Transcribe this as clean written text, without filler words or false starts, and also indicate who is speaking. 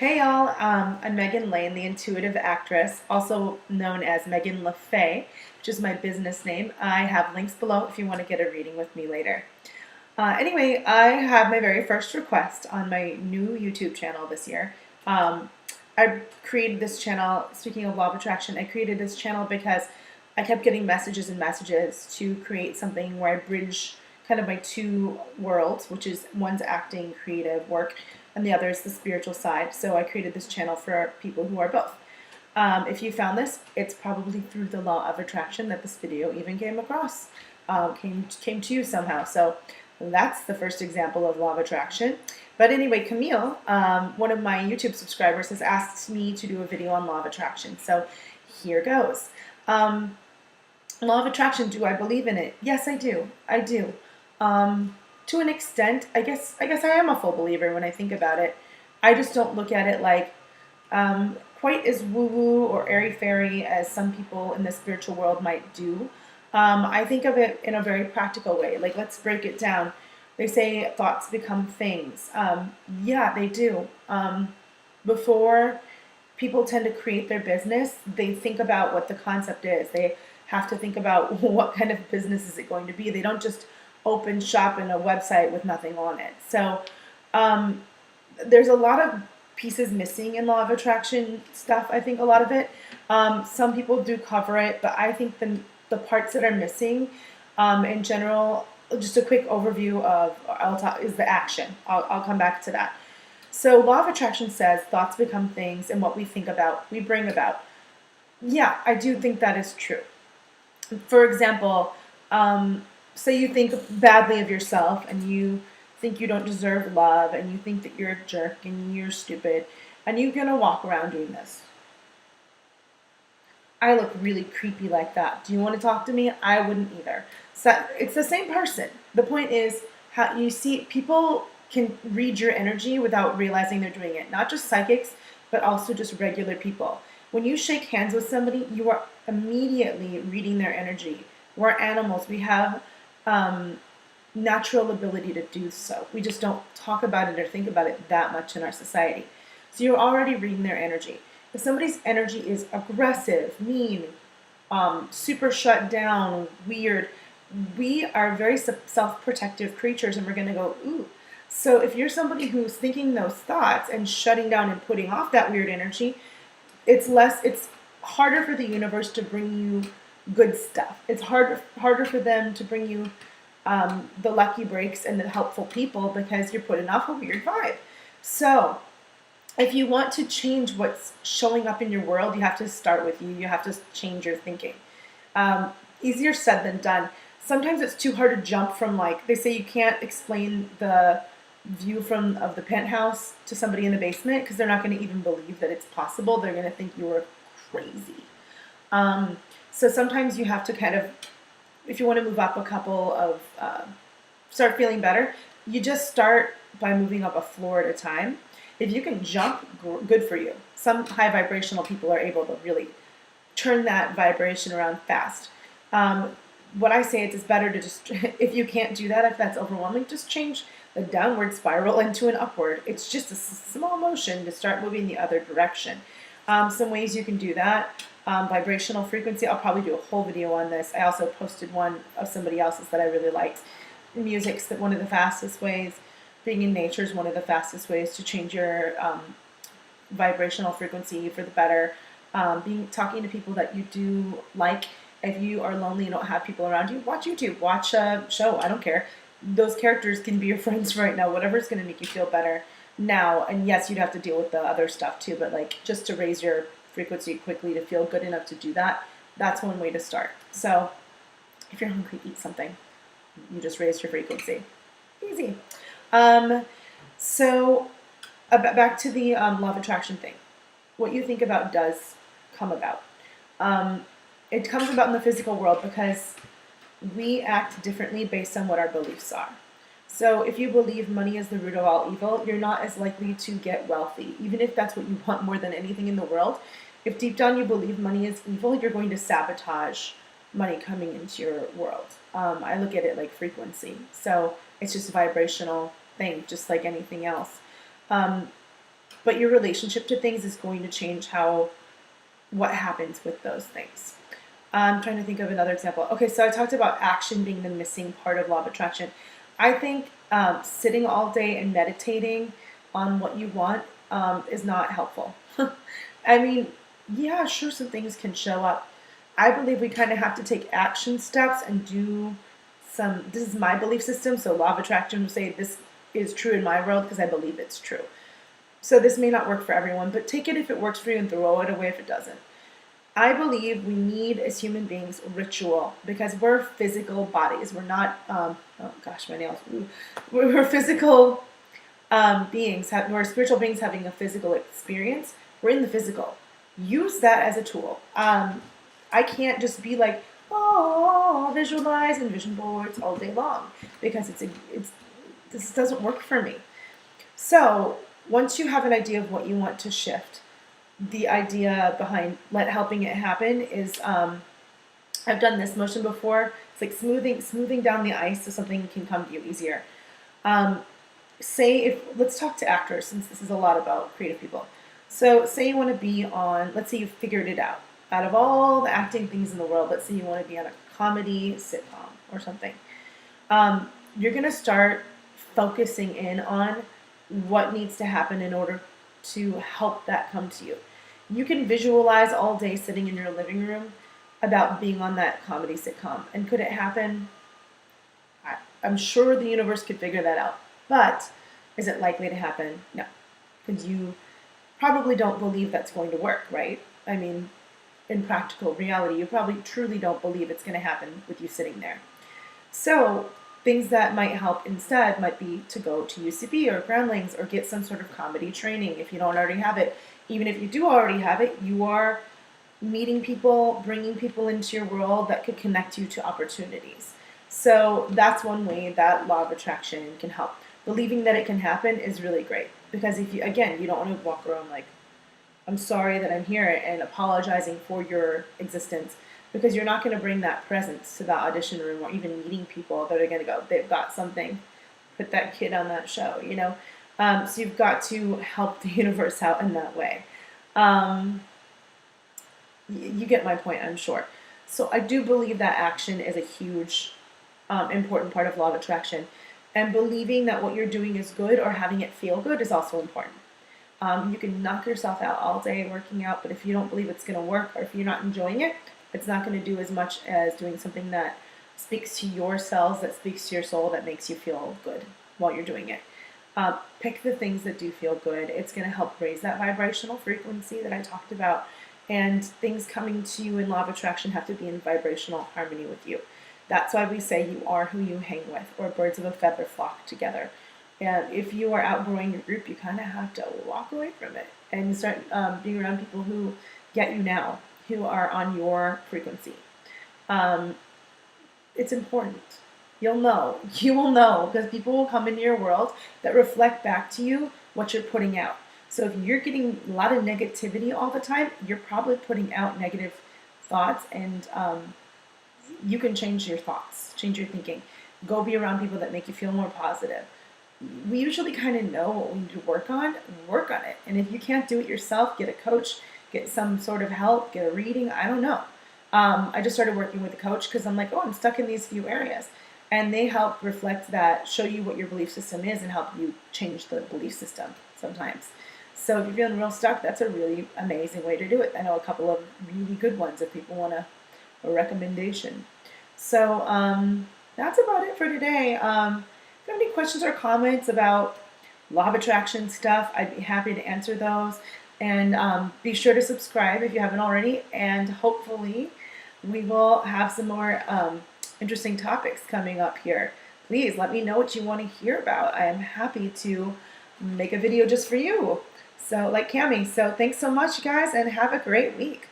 Speaker 1: Hey y'all, I'm Megan Lane, the intuitive actress, also known as Megan LaFay, which is my business name. I have links below if you want to get a reading with me later. Anyway, I have my very first request on my new YouTube channel this year. I created this channel, speaking of law of attraction, I created this channel because I kept getting messages and messages to create something where I bridge kind of my two worlds, which is one's acting, creative work, and the other is the spiritual side. So I created this channel for people who are both. If you found this, it's probably through the law of attraction that this video even came across, came to you somehow. So that's the first example of law of attraction. But anyway, Camille, one of my YouTube subscribers, has asked me to do a video on law of attraction. So here goes. Law of attraction, do I believe in it? Yes, I do. I do. To an extent, I guess I am a full believer when I think about it. I just don't look at it like quite as woo-woo or airy-fairy as some people in the spiritual world might do. I think of it in a very practical way. Like, let's break it down. They say thoughts become things. Yeah, they do. Before people tend to create their business, they think about what the concept is. They have to think about what kind of business is it going to be. They don't just open shop in a website with nothing on it. So there's a lot of pieces missing in law of attraction stuff. I think a lot of it. Some people do cover it, but I think the parts that are missing, in general, just a quick overview of is the action. I'll come back to that. So law of attraction says thoughts become things, and what we think about, we bring about. Yeah, I do think that is true. For example, say you think badly of yourself and you think you don't deserve love and you think that you're a jerk and you're stupid and you're going to walk around doing this. I look really creepy like that. Do you want to talk to me? I wouldn't either. So it's the same person. The point is how you see people can read your energy without realizing they're doing it. Not just psychics, but also just regular people. When you shake hands with somebody, you are immediately reading their energy. We're animals. We have natural ability to do so. We just don't talk about it or think about it that much in our society. So you're already reading their energy. If somebody's energy is aggressive, mean, super shut down, weird, we are very self-protective creatures, and we're going to go, ooh. So if you're somebody who's thinking those thoughts and shutting down and putting off that weird energy, it's harder for the universe to bring you good stuff. It's harder for them to bring you the lucky breaks and the helpful people because you're putting off a weird vibe. So if you want to change what's showing up in your world, you have to start with you. You have to change your thinking. Easier said than done. Sometimes it's too hard to jump from, like, they say you can't explain the view of the penthouse to somebody in the basement because they're not going to even believe that it's possible. They're going to think you're crazy. So sometimes you have to kind of, if you want to move up a couple of, start feeling better, you just start by moving up a floor at a time. If you can jump, good for you. Some high vibrational people are able to really turn that vibration around fast. What I say is it's better to just, if you can't do that, if that's overwhelming, just change the downward spiral into an upward. It's just a small motion to start moving the other direction. Some ways you can do that. Vibrational frequency, I'll probably do a whole video on this. I also posted one of somebody else's that I really liked. Music's one of the fastest ways. Being in nature is one of the fastest ways to change your vibrational frequency for the better. Talking to people that you do like. If you are lonely and don't have people around you, watch YouTube, watch a show, I don't care. Those characters can be your friends right now, whatever's going to make you feel better now. And yes, you'd have to deal with the other stuff too, but like just to raise your frequency quickly to feel good enough to do that, that's one way to start. So if you're hungry, eat something. You just raise your frequency. Easy. So back to the law of attraction thing. What you think about does come about. It comes about in the physical world because we act differently based on what our beliefs are. So if you believe money is the root of all evil, you're not as likely to get wealthy, even if that's what you want more than anything in the world. If deep down you believe money is evil, you're going to sabotage money coming into your world. I look at it like frequency. So it's just a vibrational thing, just like anything else. but your relationship to things is going to change what happens with those things. I'm trying to think of another example. Okay, so I talked about action being the missing part of law of attraction. I think sitting all day and meditating on what you want is not helpful. I mean, yeah, sure, some things can show up. I believe we kind of have to take action steps and do some. This is my belief system, so law of attraction will say this is true in my world because I believe it's true. So this may not work for everyone, but take it if it works for you and throw it away if it doesn't. I believe we need, as human beings, ritual because we're physical bodies. We're not, oh gosh, my nails. We're physical beings. We're spiritual beings having a physical experience. We're in the physical. Use that as a tool. I can't just be like, oh, visualize and vision boards all day long because this doesn't work for me. So once you have an idea of what you want to shift, the idea behind helping it happen is I've done this motion before. It's like smoothing down the ice so something can come to you easier. Let's talk to actors since this is a lot about creative people. So say you want to be on, let's say you figured it out. Out of all the acting things in the world, let's say you want to be on a comedy sitcom or something. You're going to start focusing in on what needs to happen in order to help that come to you. You can visualize all day sitting in your living room about being on that comedy sitcom. And could it happen? I'm sure the universe could figure that out. But is it likely to happen? No. Because you probably don't believe that's going to work, right? I mean, in practical reality, you probably truly don't believe it's going to happen with you sitting there. So things that might help instead might be to go to UCB or Groundlings or get some sort of comedy training if you don't already have it. Even if you do already have it, you are meeting people, bringing people into your world that could connect you to opportunities. So that's one way that law of attraction can help. Believing that it can happen is really great because if you don't want to walk around like, I'm sorry that I'm here and apologizing for your existence because you're not going to bring that presence to the audition room or even meeting people that are going to go, they've got something, put that kid on that show, you know? So you've got to help the universe out in that way. You get my point, I'm sure. So I do believe that action is a huge, important part of law of attraction. And believing that what you're doing is good or having it feel good is also important. You can knock yourself out all day working out, but if you don't believe it's going to work or if you're not enjoying it, it's not going to do as much as doing something that speaks to your cells, that speaks to your soul, that makes you feel good while you're doing it. Pick the things that do feel good. It's going to help raise that vibrational frequency that I talked about. And things coming to you in law of attraction have to be in vibrational harmony with you. That's why we say you are who you hang with, or birds of a feather flock together. And if you are outgrowing your group, you kind of have to walk away from it and start being around people who get you now, who are on your frequency. It's important. You will know, because people will come into your world that reflect back to you what you're putting out. So if you're getting a lot of negativity all the time, you're probably putting out negative thoughts, and you can change your thoughts, change your thinking. Go be around people that make you feel more positive. We usually kind of know what we need to work on it. And if you can't do it yourself, get a coach, get some sort of help, get a reading, I don't know. I just started working with a coach because I'm like, I'm stuck in these few areas. And they help reflect that, show you what your belief system is, and help you change the belief system sometimes. So if you're feeling real stuck, that's a really amazing way to do it. I know a couple of really good ones if people want a recommendation. So that's about it for today. If you have any questions or comments about law of attraction stuff, I'd be happy to answer those. And be sure to subscribe if you haven't already. And hopefully we will have some more interesting topics coming up here. Please let me know what you want to hear about. I am happy to make a video just for you. So like Cami. So thanks so much, guys, and have a great week.